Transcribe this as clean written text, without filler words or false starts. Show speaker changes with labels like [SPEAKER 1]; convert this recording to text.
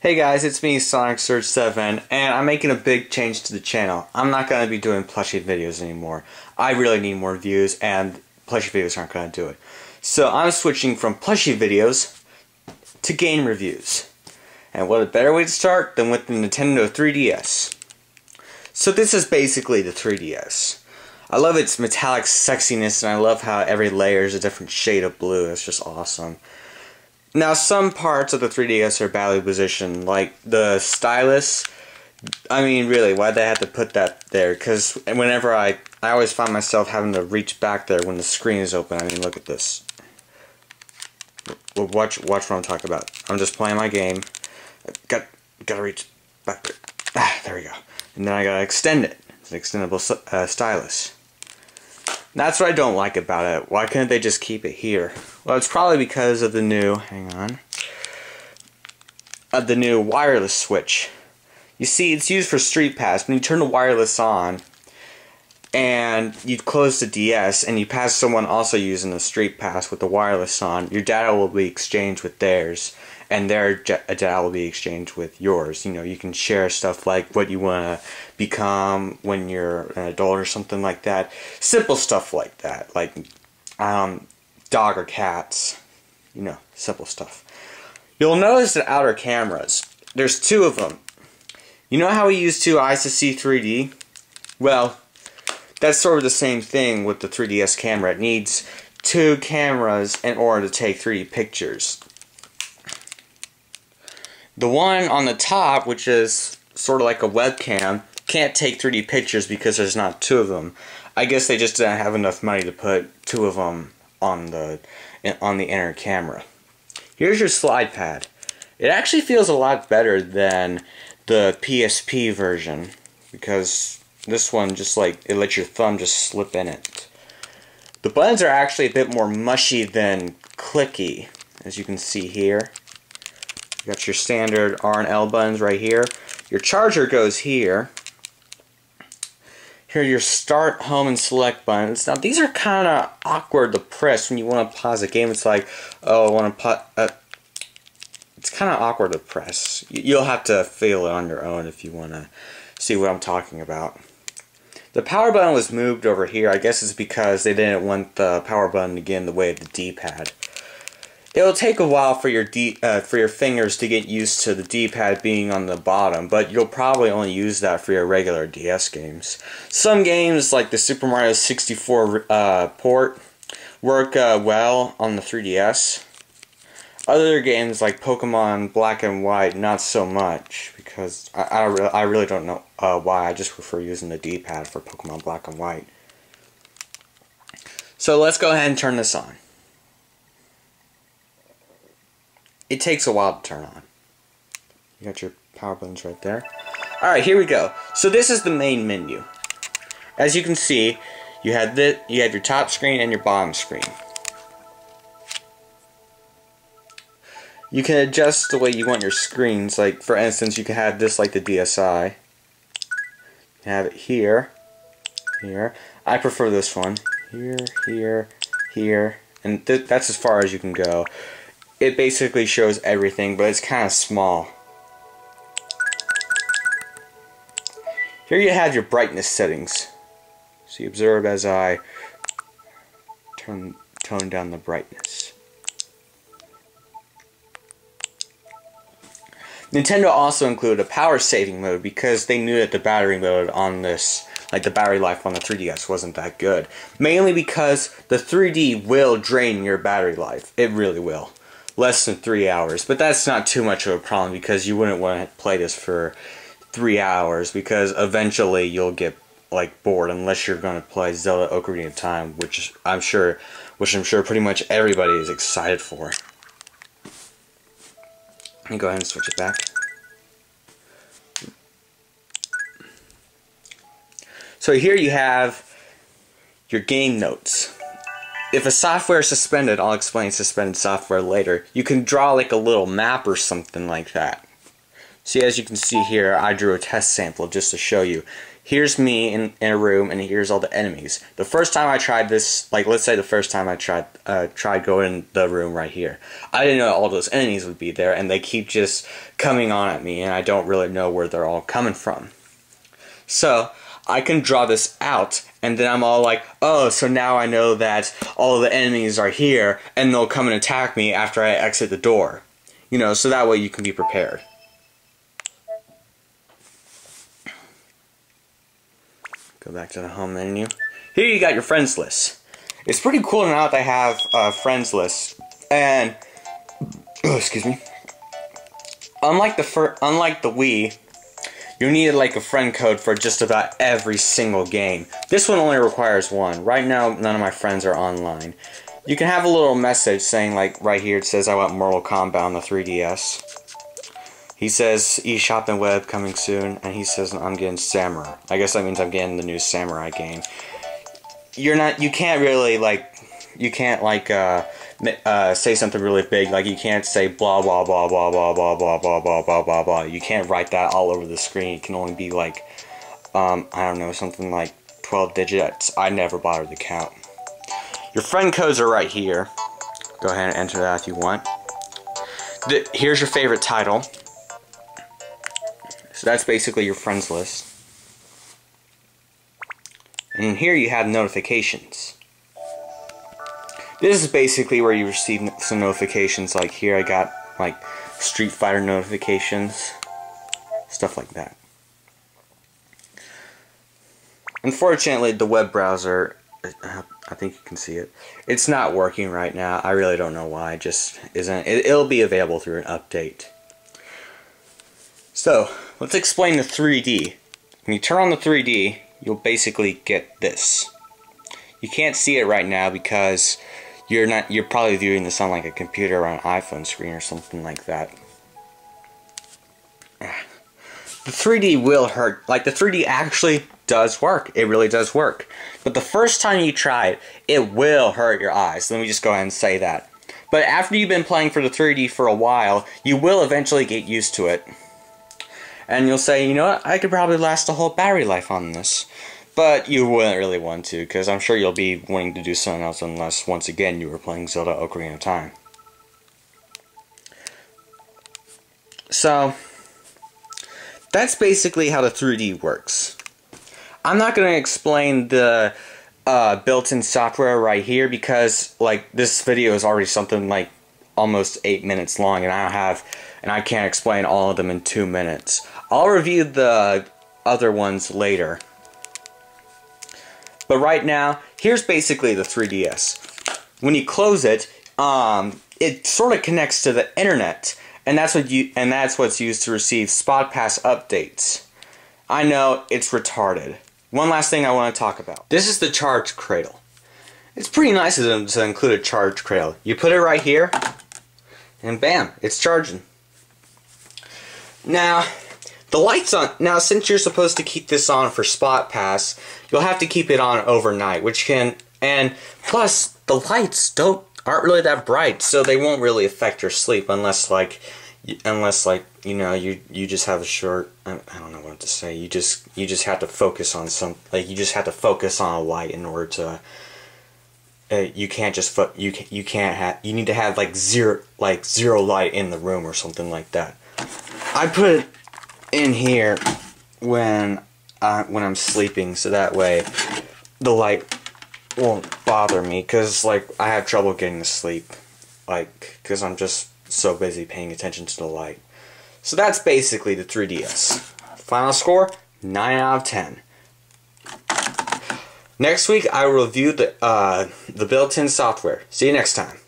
[SPEAKER 1] Hey guys, it's me, ss7, and I'm making a big change to the channel. I'm not going to be doing plushie videos anymore. I really need more views, and plushie videos aren't going to do it. So I'm switching from plushie videos to game reviews. And what a better way to start than with the Nintendo 3DS. So this is basically the 3DS. I love its metallic sexiness, and I love how every layer is a different shade of blue. It's just awesome. Now, some parts of the 3DS are badly positioned, like the stylus. I mean, really, why'd they have to put that there? Because whenever I always find myself having to reach back there when the screen is open. I mean, look at this. Well, watch what I'm talking about. I'm just playing my game. Gotta reach back there. There we go. And then I gotta extend it. It's an extendable stylus. That's what I don't like about it. Why couldn't they just keep it here? Well, it's probably because of the new, the new wireless switch. You see, it's used for Street Pass. When you turn the wireless on, and you close the DS, and you pass someone also using the Street Pass with the wireless on, your data will be exchanged with theirs, and their data will be exchanged with yours. You know, you can share stuff like what you want to become when you're an adult or something like that. Simple stuff like that, like dog or cats. You know, simple stuff. You'll notice the outer cameras. There's two of them. You know how we use two eyes to see 3D? Well, that's sort of the same thing with the 3DS camera. It needs two cameras in order to take 3D pictures. The one on the top, which is sort of like a webcam, can't take 3D pictures because there's not two of them. I guess they just didn't have enough money to put two of them on the inner camera. Here's your slide pad. It actually feels a lot better than the PSP version, because this one just like it lets your thumb just slip in it. The buttons are actually a bit more mushy than clicky, as you can see here. You got your standard R and L buttons right here. Your charger goes here. Here are your start, home, and select buttons. Now these are kind of awkward to press when you want to pause a game. It's like, oh, I want to it's kind of awkward to press. You'll have to feel it on your own if you want to see what I'm talking about. The power button was moved over here. I guess it's because they didn't want the power button to get in the way of the D-pad. It'll take a while for your fingers to get used to the D-pad being on the bottom, but you'll probably only use that for your regular DS games. Some games, like the Super Mario 64 port, work well on the 3DS. Other games, like Pokemon Black and White, not so much, because I really don't know why. I just prefer using the D-pad for Pokemon Black and White. So let's go ahead and turn this on. It takes a while to turn on. You got your power buttons right there. Alright, here we go. So this is the main menu. As you can see, you have your top screen and your bottom screen. You can adjust the way you want your screens. Like, for instance, you can have this like the DSi. You have it here, here. I prefer this one. Here, here, here. And that's as far as you can go. It basically shows everything, but it's kind of small. Here you have your brightness settings. So you observe as I tone down the brightness. Nintendo also included a power saving mode because they knew that the battery mode on this, like the battery life on the 3DS, wasn't that good. Mainly because the 3D will drain your battery life. It really will. Less than 3 hours, but that's not too much of a problem because you wouldn't want to play this for 3 hours because eventually you'll get like bored unless you're going to play Zelda Ocarina of Time, which I'm sure pretty much everybody is excited for. Let me go ahead and switch it back. So here you have your game notes. If a software is suspended, I'll explain suspended software later, you can draw like a little map or something like that. See, as you can see here, I drew a test sample just to show you. Here's me in a room, and here's all the enemies. The first time I tried this, like let's say the first time I tried going in the room right here, I didn't know all those enemies would be there, and they keep just coming on at me, and I don't really know where they're all coming from. So I can draw this out, and then I'm all like, oh, so now I know that all of the enemies are here, and they'll come and attack me after I exit the door. You know, so that way you can be prepared. Go back to the home menu. Here you got your friends list. It's pretty cool now that they have a friends list. And excuse me. Unlike the Wii, you needed like a friend code for just about every single game. This one only requires one. Right now, none of my friends are online. You can have a little message saying, like right here, it says I want Mortal Kombat on the 3DS. He says eShop and web coming soon, and he says I'm getting Samurai. I guess that means I'm getting the new Samurai game. You can't really say something really big. Like you can't say blah blah blah blah blah blah blah blah blah blah blah blah. You can't write that all over the screen. It can only be like I don't know, something like 12 digits. I never bothered to count. Your friend codes are right here. Go ahead and enter that if you want. Here's your favorite title. So that's basically your friends list. And in here you have notifications. This is basically where you receive some notifications. Like here I got like Street Fighter notifications. Stuff like that. Unfortunately, the web browser, I think you can see it, it's not working right now. I really don't know why. It just isn't. It'll be available through an update. So, let's explain the 3D. When you turn on the 3D, you'll basically get this. You can't see it right now because you're probably viewing this on like a computer or an iPhone screen or something like that. The 3D will hurt. Like the 3D actually does work. It really does work. But the first time you try it, it will hurt your eyes. Let me just go ahead and say that. But after you've been playing for the 3D for a while, you will eventually get used to it. And you'll say, you know what, I could probably last a whole battery life on this. But you wouldn't really want to, because I'm sure you'll be wanting to do something else unless, once again, you were playing Zelda Ocarina of Time. So, that's basically how the 3D works. I'm not going to explain the built-in software right here, because like this video is already something like almost 8 minutes long, and I can't explain all of them in 2 minutes. I'll review the other ones later. But right now, here's basically the 3DS. When you close it, it sort of connects to the internet, and that's what's used to receive Spot Pass updates. I know it's retarded. One last thing I want to talk about. This is the charge cradle. It's pretty nice of them to include a charge cradle. You put it right here, and bam, it's charging. Now, the light's on. Now, since you're supposed to keep this on for Spot Pass, you'll have to keep it on overnight, and plus the lights aren't really that bright, so they won't really affect your sleep unless you know you just have a short. I don't know what to say. You just have to focus on you just have to focus on a light in order to. You can't just you need to have like zero light in the room or something like that. I put it in here when I'm sleeping, so that way the light won't bother me, because like I have trouble getting to sleep, like because I'm just so busy paying attention to the light. So that's basically the 3DS. Final score, 9 out of 10. Next week I will review the built-in software. See you next time.